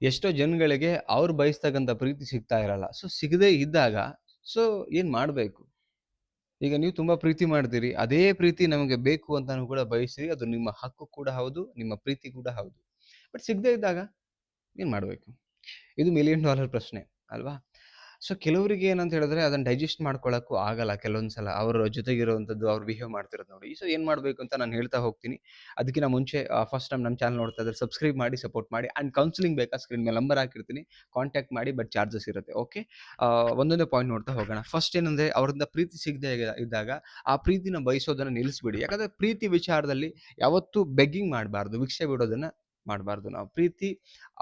ಎಷ್ಟೋ ಜನಗಳಿಗೆ ಅವ್ರು ಬಯಸ್ತಕ್ಕಂಥ ಪ್ರೀತಿ ಸಿಗ್ತಾ ಇರಲ್ಲ. ಸೊ ಸಿಗದೇ ಇದ್ದಾಗ ಸೊ ಏನ್ ಮಾಡ್ಬೇಕು? ಈಗ ನೀವು ತುಂಬಾ ಪ್ರೀತಿ ಮಾಡ್ತೀರಿ. ಅದೇ ಪ್ರೀತಿ ನಮಗೆ ಬೇಕು ಅಂತಾನು ಕೂಡ ಬಯಸ್ತೀರಿ. ಅದು ನಿಮ್ಮ ಹಕ್ಕು ಕೂಡ ಹೌದು. ನಿಮ್ಮ ಪ್ರೀತಿ ಕೂಡ ಹೌದು. ಬಟ್ ಸಿಗದೇ ಇದ್ದಾಗ ಏನ್ ಮಾಡ್ಬೇಕು? ಇದು $1,000,000 ಪ್ರಶ್ನೆ ಅಲ್ವಾ? ಸೊ ಕೆಲವರಿಗೆ ಏನಂತ ಹೇಳಿದ್ರೆ ಅದನ್ನ ಡೈಜೆಸ್ಟ್ ಮಾಡ್ಕೊಳ್ಳಕ್ಕೂ ಆಗಲ್ಲ ಕೆಲವೊಂದ್ ಸಲ. ಅವ್ರ ಜೊತೆಗಿರುವಂಥದ್ದು, ಅವ್ರು ಬಿಹೇವ್ ಮಾಡ್ತಿರೋದ್ ನೋಡಿ. ಸೊ ಏನ್ ಮಾಡ್ಬೇಕು ಅಂತ ನಾನು ಹೇಳ್ತಾ ಹೋಗ್ತೀನಿ. ಅದಕ್ಕಿಂತ ಮುಂಚೆ ಫಸ್ಟ್ ಟೈಮ್ ನಮ್ಮ ಚಾನಲ್ ನೋಡ್ತಾ ಇದ್ರೆ ಸಬ್ಸ್ಕ್ರೈಬ್ ಮಾಡಿ, ಸಪೋರ್ಟ್ ಮಾಡಿ ಅಂಡ್ ಕೌನ್ಸೆಲಿಂಗ್ ಬೇಕಾ ಸ್ಕ್ರೀನ್ ಮೇಲೆ ನಂಬರ್ ಹಾಕಿರ್ತೀನಿ. ಕಾಂಟ್ಯಾಕ್ಟ್ ಮಾಡಿ ಬಟ್ ಚಾರ್ಜಸ್ ಇರುತ್ತೆ. ಓಕೆ. ಒಂದೊಂದೇ ಪಾಯಿಂಟ್ ನೋಡ್ತಾ ಹೋಗೋಣ. ಫಸ್ಟ್ ಏನಂದ್ರೆ ಅವರಿಂದ ಪ್ರೀತಿ ಸಿಗದೆ ಇದ್ದಾಗ ಆ ಪ್ರೀತಿನ ಬಯಸೋದನ್ನ ನಿಲ್ಲಿಸ್ಬಿಡಿ. ಯಾಕಂದ್ರೆ ಪ್ರೀತಿ ವಿಚಾರದಲ್ಲಿ ಯಾವತ್ತೂ ಬೆಗ್ಗಿಂಗ್ ಮಾಡಬಾರ್ದು. ಭಿಕ್ಷೆ ಬಿಡೋದನ್ನ ಮಾಡಬಾರ್ದು ನಾವು. ಪ್ರೀತಿ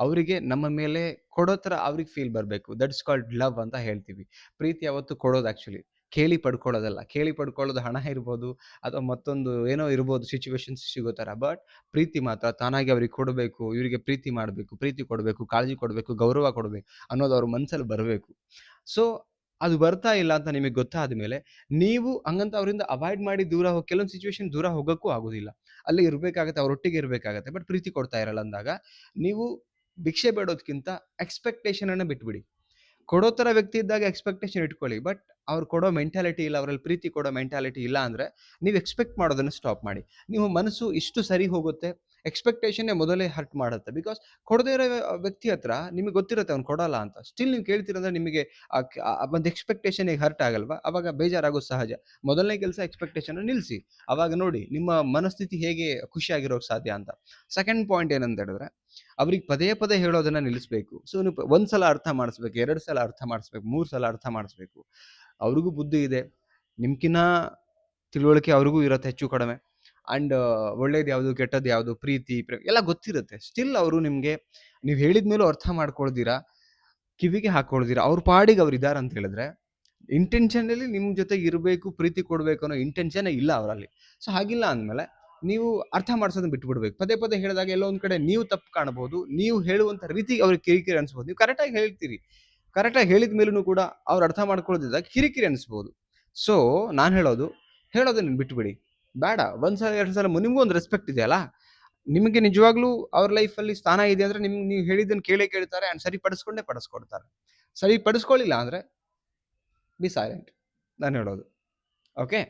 ಅವರಿಗೆ ನಮ್ಮ ಮೇಲೆ ಕೊಡೋ ಥರ ಅವ್ರಿಗೆ ಫೀಲ್ ಬರಬೇಕು. ದಟ್ಸ್ ಕಾಲ್ಡ್ ಲವ್ ಅಂತ ಹೇಳ್ತೀವಿ. ಪ್ರೀತಿ ಯಾವತ್ತು ಕೊಡೋದು ಆಕ್ಚುಲಿ. ಕೇಳಿ ಪಡ್ಕೊಳ್ಳೋದಲ್ಲ. ಕೇಳಿ ಪಡ್ಕೊಳ್ಳೋದು ಹಣ ಇರ್ಬೋದು ಅಥವಾ ಮತ್ತೊಂದು ಏನೋ ಇರ್ಬೋದು ಸಿಚುವೇಶನ್ಸ್ ಸಿಗೋ ಥರ. ಬಟ್ ಪ್ರೀತಿ ಮಾತ್ರ ತಾನಾಗಿ ಅವ್ರಿಗೆ ಕೊಡಬೇಕು, ಇವರಿಗೆ ಪ್ರೀತಿ ಮಾಡಬೇಕು, ಪ್ರೀತಿ ಕೊಡಬೇಕು, ಕಾಳಜಿ ಕೊಡಬೇಕು, ಗೌರವ ಕೊಡಬೇಕು ಅನ್ನೋದು ಅವ್ರ ಮನಸ್ಸಲ್ಲಿ ಬರಬೇಕು. ಸೊ ಅದು ಬರ್ತಾ ಇಲ್ಲ ಅಂತ ನಿಮಗೆ ಗೊತ್ತಾದ ಮೇಲೆ ನೀವು ಹಂಗಂತ ಅವರಿಂದ ಅವಾಯ್ಡ್ ಮಾಡಿ ದೂರ ಹೋಗಿ ಕೆಲವೊಂದು ಸಿಚುವೇಶನ್ ದೂರ ಹೋಗೋಕ್ಕೂ ಆಗೋದಿಲ್ಲ. ಅಲ್ಲೇ ಇರಬೇಕಾಗತ್ತೆ, ಅವರೊಟ್ಟಿಗೆ ಇರಬೇಕಾಗತ್ತೆ. ಬಟ್ ಪ್ರೀತಿ ಕೊಡ್ತಾ ಇರಲ್ಲ ಅಂದಾಗ ನೀವು ಭಿಕ್ಷೆ ಬೇಡೋದ್ಕಿಂತ ಎಕ್ಸ್‌ಪೆಕ್ಟೇಷನ್ ಅನ್ನ ಬಿಟ್ಬಿಡಿ. ಕೊಡೋ ಥರ ವ್ಯಕ್ತಿ ಇದ್ದಾಗ ಎಕ್ಸ್‌ಪೆಕ್ಟೇಷನ್ ಇಟ್ಕೊಳ್ಳಿ. ಬಟ್ ಅವ್ರು ಕೊಡೋ ಮೆಂಟಾಲಿಟಿ ಇಲ್ಲ, ಅವರಲ್ಲಿ ಪ್ರೀತಿ ಕೊಡೋ ಮೆಂಟಾಲಿಟಿ ಇಲ್ಲ ಅಂದ್ರೆ ನೀವು ಎಕ್ಸ್‌ಪೆಕ್ಟ್ ಮಾಡೋದನ್ನ ಸ್ಟಾಪ್ ಮಾಡಿ. ನಿಮ್ಮ ಮನಸ್ಸು ಇಷ್ಟು ಸರಿ ಹೋಗುತ್ತೆ. ಎಕ್ಸ್‌ಪೆಕ್ಟೇಷನ್ನೇ ಮೊದಲೇ ಹರ್ಟ್ ಮಾಡುತ್ತೆ. ಬಿಕಾಸ್ ಕೊಡದೇ ಇರೋ ವ್ಯಕ್ತಿ ಹತ್ರ ನಿಮಗೆ ಗೊತ್ತಿರುತ್ತೆ ಅವ್ನು ಕೊಡಲ್ಲ ಅಂತ. ಸ್ಟಿಲ್ ನೀವು ಕೇಳ್ತೀರಂದ್ರೆ ನಿಮಗೆ ಒಂದು ಎಕ್ಸ್‌ಪೆಕ್ಟೇಷನ್‌ಗೆ ಹರ್ಟ್ ಆಗಲ್ವಾ? ಅವಾಗ ಬೇಜಾರಾಗೋದು ಸಹಜ. ಮೊದಲನೇ ಕೆಲಸ ಎಕ್ಸ್‌ಪೆಕ್ಟೇಷನ್‌ನ ನಿಲ್ಲಿಸಿ. ಅವಾಗ ನೋಡಿ ನಿಮ್ಮ ಮನಸ್ಥಿತಿ ಹೇಗೆ ಖುಷಿಯಾಗಿರೋಕೆ ಸಾಧ್ಯ ಅಂತ. ಸೆಕೆಂಡ್ ಪಾಯಿಂಟ್ ಏನಂತ ಹೇಳಿದ್ರೆ ಅವ್ರಿಗೆ ಪದೇ ಪದೇ ಹೇಳೋದನ್ನ ನಿಲ್ಲಿಸಬೇಕು. ಸೊ ನೀವು ಒಂದ್ ಸಲ ಅರ್ಥ ಮಾಡಿಸ್ಬೇಕು, 2 ಸಲ ಅರ್ಥ ಮಾಡಿಸ್ಬೇಕು, 3 ಸಲ ಅರ್ಥ ಮಾಡಿಸ್ಬೇಕು. ಅವ್ರಿಗೂ ಬುದ್ಧಿ ಇದೆ. ನಿಮ್ಕಿನ್ನ ತಿಳುವಳಿಕೆ ಅವ್ರಿಗೂ ಇರುತ್ತೆ ಹೆಚ್ಚು ಕಡಿಮೆ. ಅಂಡ್ ಒಳ್ಳೇದು ಯಾವ್ದು, ಕೆಟ್ಟದ್ದು ಯಾವ್ದು, ಪ್ರೀತಿ ಎಲ್ಲ ಗೊತ್ತಿರುತ್ತೆ. ಸ್ಟಿಲ್ ಅವರು ನಿಮ್ಗೆ ನೀವು ಹೇಳಿದ ಮೇಲೂ ಅರ್ಥ ಮಾಡ್ಕೊಳ್ದಿರಾ, ಕಿವಿಗೆ ಹಾಕೊಳ್ದಿರಾ, ಅವ್ರ ಪಾಡಿಗೆ ಅವ್ರು ಇದಾರೆ ಅಂತ ಹೇಳಿದ್ರೆ ಇಂಟೆನ್ಷನಲ್ಲಿ ನಿಮ್ ಜೊತೆಗೆ ಇರಬೇಕು, ಪ್ರೀತಿ ಕೊಡ್ಬೇಕು ಅನ್ನೋ ಇಂಟೆನ್ಷನ್ ಇಲ್ಲ ಅವರಲ್ಲಿ. ಸೊ ಹಾಗಿಲ್ಲ ಅಂದ್ಮೇಲೆ ನೀವು ಅರ್ಥ ಮಾಡ್ಸೋದನ್ನ ಬಿಟ್ಬಿಡ್ಬೇಕು. ಪದೇ ಪದೇ ಹೇಳಿದಾಗ ಎಲ್ಲೋ ಒಂದ್ ಕಡೆ ನೀವು ತಪ್ಪು ಕಾಣಬಹುದು. ನೀವು ಹೇಳುವಂತ ರೀತಿ ಅವ್ರಿಗೆ ಕಿರಿಕಿರಿ ಅನ್ಸ್ಬೋದು. ನೀವು ಕರೆಕ್ಟಾಗಿ ಹೇಳ್ತೀರಿ. ಕರೆಕ್ಟಾಗಿ ಹೇಳಿದ ಮೇಲೂ ಕೂಡ ಅವ್ರು ಅರ್ಥ ಮಾಡ್ಕೊಳ್ಳೋದಿದ್ದಾಗ ಕಿರಿಕಿರಿ ಅನಿಸ್ಬೋದು. ಸೊ ನಾನು ಹೇಳೋದನ್ನ ಬಿಟ್ಬಿಡಿ. ಬೇಡ. ಒಂದ್ ಸಲ 2 ಸಲ ನಿಮ್ಗೂ ಒಂದು ರೆಸ್ಪೆಕ್ಟ್ ಇದೆಯಲ್ಲ. ನಿಮಗೆ ನಿಜವಾಗ್ಲೂ ಅವ್ರ ಲೈಫಲ್ಲಿ ಸ್ಥಾನ ಇದೆ ಅಂದ್ರೆ ನೀವು ಹೇಳಿದ್ದನ್ನ ಕೇಳೇ ಕೇಳ್ತಾರೆ ಅಂಡ್ ಸರಿಪಡಿಸ್ಕೊಂಡೇ ಪಡಿಸ್ಕೊಡ್ತಾರೆ. ಸರಿಪಡಿಸ್ಕೊಳ್ಳಿಲ್ಲ ಅಂದ್ರೆ ಬಿ ಸೈಲೆಂಟ್. ನಾನು ಹೇಳೋದು. ಓಕೆ.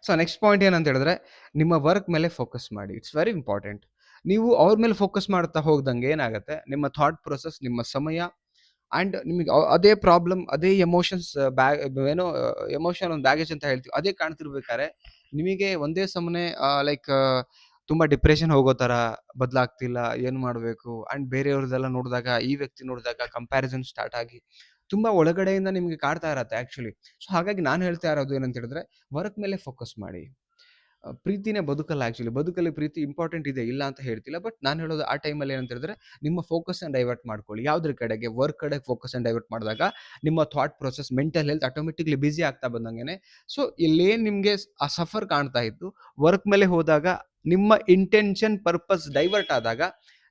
ಸೊ ನೆಕ್ಸ್ಟ್ ಪಾಯಿಂಟ್ ಏನಂತ ಹೇಳಿದ್ರೆ ನಿಮ್ಮ ವರ್ಕ್ ಮೇಲೆ ಫೋಕಸ್ ಮಾಡಿ. It's very important. ನೀವು ಅವ್ರ ಮೇಲೆ ಫೋಕಸ್ ಮಾಡ್ತಾ ಹೋಗ್ದಂಗೆ ಏನಾಗುತ್ತೆ, ನಿಮ್ಮ ಥಾಟ್ ಪ್ರೊಸೆಸ್, ನಿಮ್ಮ ಸಮಯ ಅಂಡ್ ನಿಮಗೆ ಅದೇ ಪ್ರಾಬ್ಲಮ್, ಅದೇ ಎಮೋಷನ್ಸ್ ಏನೋ ಎಮೋಷನ್ ಒಂದು ಬ್ಯಾಗೇಜ್ ಅಂತ ಹೇಳ್ತೀವಿ. ಅದೇ ಕಾಣ್ತಿರ್ಬೇಕಾದ್ರೆ ನಿಮಗೆ ಒಂದೇ ಸಮನೆ ಲೈಕ್ ತುಂಬಾ ಡಿಪ್ರೆಷನ್ ಹೋಗೋ ತರ ಬದಲಾಗ್ತಿಲ್ಲ, ಏನು ಮಾಡಬೇಕು ಅಂಡ್ ಬೇರೆಯವ್ರದ್ದೆಲ್ಲ ನೋಡಿದಾಗ, ಈ ವ್ಯಕ್ತಿ ನೋಡಿದಾಗ ಕಂಪ್ಯಾರಿಸನ್ ಸ್ಟಾರ್ಟ್ ಆಗಿ ತುಂಬಾ ಒಳಗಡೆಯಿಂದ ನಿಮಗೆ ಕಾಡ್ತಾ ಇರತ್ತೆ ಆಕ್ಚುಲಿ. ಸೊ ಹಾಗಾಗಿ ನಾನು ಹೇಳ್ತಾ ಇರೋದು ಏನಂತ ಹೇಳಿದ್ರೆ ವರ್ಕ್ ಮೇಲೆ ಫೋಕಸ್ ಮಾಡಿ. ಪ್ರೀತಿನೇ ಬದುಕಲ್ಲ ಆಕ್ಚುಲಿ. ಬದುಕಲ್ಲಿ ಪ್ರೀತಿ ಇಂಪಾರ್ಟೆಂಟ್ ಇದೆ, ಇಲ್ಲ ಅಂತ ಹೇಳ್ತಿಲ್ಲ. ಬಟ್ ನಾನು ಹೇಳೋದು ಆ ಟೈಮಲ್ಲಿ ಏನಂತ ಹೇಳಿದ್ರೆ ನಿಮ್ಮ ಫೋಕಸ್‌ನ ಡೈವರ್ಟ್ ಮಾಡ್ಕೊಳ್ಳಿ. ಯಾವುದ್ರ ಕಡೆಗೆ? ವರ್ಕ್ ಕಡೆಗೆ ಫೋಕಸ್‌ನ ಡೈವರ್ಟ್ ಮಾಡಿದಾಗ ನಿಮ್ಮ thought process, mental health automatically ಬಿಸಿ ಆಗ್ತಾ ಬಂದಂಗೆನೆ ಸೊ ಇಲ್ಲೇನು ನಿಮಗೆ ಆ ಸಫರ್ ಕಾಣ್ತಾ ಇತ್ತು, ವರ್ಕ್ ಮೇಲೆ ಹೋದಾಗ ನಿಮ್ಮ ಇಂಟೆನ್ಷನ್, ಪರ್ಪಸ್ ಡೈವರ್ಟ್ ಆದಾಗ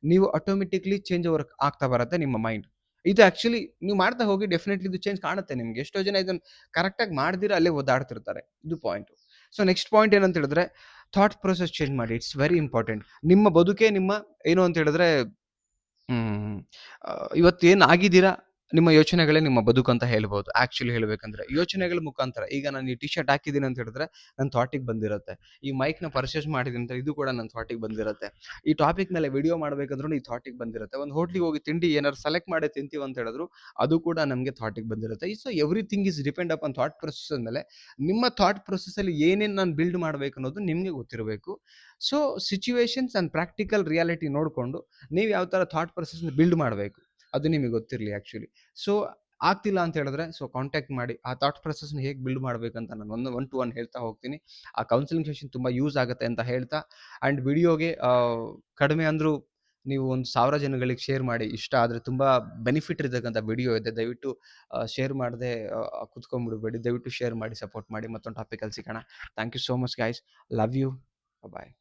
ನೀವು ಆಟೋಮೆಟಿಕ್ಲಿ ಚೇಂಜ್ ಓವರ್ ಆಗ್ತಾ ಬರುತ್ತೆ ನಿಮ್ಮ ಮೈಂಡ್. ಇದು ಆಕ್ಚುಲಿ ನೀವು ಮಾಡ್ತಾ ಹೋಗಿ ಡೆಫಿನೆಟ್ಲಿ ಇದು ಚೇಂಜ್ ಕಾಣುತ್ತೆ ನಿಮ್ಗೆ. ಎಷ್ಟೋ ಜನ ಇದನ್ನ ಕರೆಕ್ಟಾಗಿ ಮಾಡ್ದಿರ ಅಲ್ಲೇ ಒದ್ದಾಡ್ತಿರ್ತಾರೆ. ಇದು ಪಾಯಿಂಟ್. ಸೊ ನೆಕ್ಸ್ಟ್ ಪಾಯಿಂಟ್ ಏನಂತ ಹೇಳಿದ್ರೆ ಥಾಟ್ ಪ್ರೊಸೆಸ್ ಚೇಂಜ್ ಮಾಡಿ. It's very important. ನಿಮ್ಮ ಬದುಕೇ ನಿಮ್ಮ ಏನು ಅಂತ ಹೇಳಿದ್ರೆ ಹ್ಮ್ ಇವತ್ತೇನ್ ಆಗಿದ್ದೀರಾ ನಿಮ್ಮ ಯೋಚನೆಗಳೇ ನಿಮ್ಮ ಬದುಕು ಅಂತ ಹೇಳ್ಬೋದು. ಆಕ್ಚುಲಿ ಹೇಳ್ಬೇಕಂದ್ರೆ ಯೋಚನೆಗಳ ಮುಖಾಂತರ ಈಗ ನಾನು ಈ ಟಿ ಶರ್ಟ್ ಹಾಕಿದ್ದೀನಿ ಅಂತ ಹೇಳಿದ್ರೆ ನನ್ನ ಥಾಟಿಗೆ ಬಂದಿರುತ್ತೆ. ಈ ಮೈಕ್ನ ಪರ್ಚೇಸ್ ಮಾಡಿದ್ದೀನಿ ಅಂತ ಇದು ಕೂಡ ನನ್ನ ಥಾಟಿಗೆ ಬಂದಿರುತ್ತೆ. ಈ ಟಾಪಿಕ್ ಮೇಲೆ ವಿಡಿಯೋ ಮಾಡ್ಬೇಕಂದ್ರೂ ಈ ಥಾಟಿಗೆ ಬಂದಿರುತ್ತೆ. ಒಂದು ಹೋಟ್ಲಿಗೆ ಹೋಗಿ ತಿಂಡಿ ಏನಾದ್ರು ಸೆಲೆಕ್ಟ್ ಮಾಡಿ ತಿಂತೀವಿ ಅಂತ ಹೇಳಿದ್ರು ಅದು ಕೂಡ ನಮಗೆ ಥಾಟಿಗೆ ಬಂದಿರುತ್ತೆ. So everything is depend upon thought process ಮೇಲೆ. ನಿಮ್ಮ ಥಾಟ್ ಪ್ರೊಸೆಸ್ ಅಲ್ಲಿ ಏನೇನು ನಾನು ಬಿಲ್ಡ್ ಮಾಡ್ಬೇಕು ಅನ್ನೋದು ನಿಮ್ಗೆ ಗೊತ್ತಿರಬೇಕು. So situations and practical reality ನೋಡ್ಕೊಂಡು ನೀವು ಯಾವ ತರ ಥಾಟ್ ಪ್ರೊಸೆಸ್ ಬಿಲ್ಡ್ ಮಾಡಬೇಕು ಅದು ನಿಮಗೆ ಗೊತ್ತಿರಲಿ ಆಕ್ಚುಲಿ. ಸೊ ಆಗ್ತಿಲ್ಲ ಅಂತ ಹೇಳಿದ್ರೆ ಸೊ ಕಾಂಟ್ಯಾಕ್ಟ್ ಮಾಡಿ. ಆ ಥಾಟ್ ಪ್ರೊಸೆಸ್ನ ಹೇಗೆ ಬಿಲ್ಡ್ ಮಾಡ್ಬೇಕಂತ ನಾನು ಒನ್ ಟು ಒನ್ ಹೇಳ್ತಾ ಹೋಗ್ತೀನಿ. ಆ ಕೌನ್ಸಿಲಿಂಗ್ ಸೆಷನ್ ತುಂಬಾ ಯೂಸ್ ಆಗುತ್ತೆ ಅಂತ ಹೇಳ್ತಾ ಅಂಡ್ ವಿಡಿಯೋಗೆ ಕಡಿಮೆ ಅಂದ್ರೂ ನೀವು ಒಂದು 1000 ಜನಗಳಿಗೆ ಶೇರ್ ಮಾಡಿ. ಇಷ್ಟ ಆದರೆ ತುಂಬಾ ಬೆನಿಫಿಟ್ ಇರತಕ್ಕಂಥ ವಿಡಿಯೋ ಇದೆ. ದಯವಿಟ್ಟು ಶೇರ್ ಮಾಡದೆ ಕುತ್ಕೊಂಡ್ಬಿಡ್ಬೇಡಿ. ದಯವಿಟ್ಟು ಶೇರ್ ಮಾಡಿ, ಸಪೋರ್ಟ್ ಮಾಡಿ. ಮತ್ತೊಂದು ಟಾಪಿಕಲ್ಲಿ ಸಿಗೋಣ. Thank you so much guys. Love you. Bye.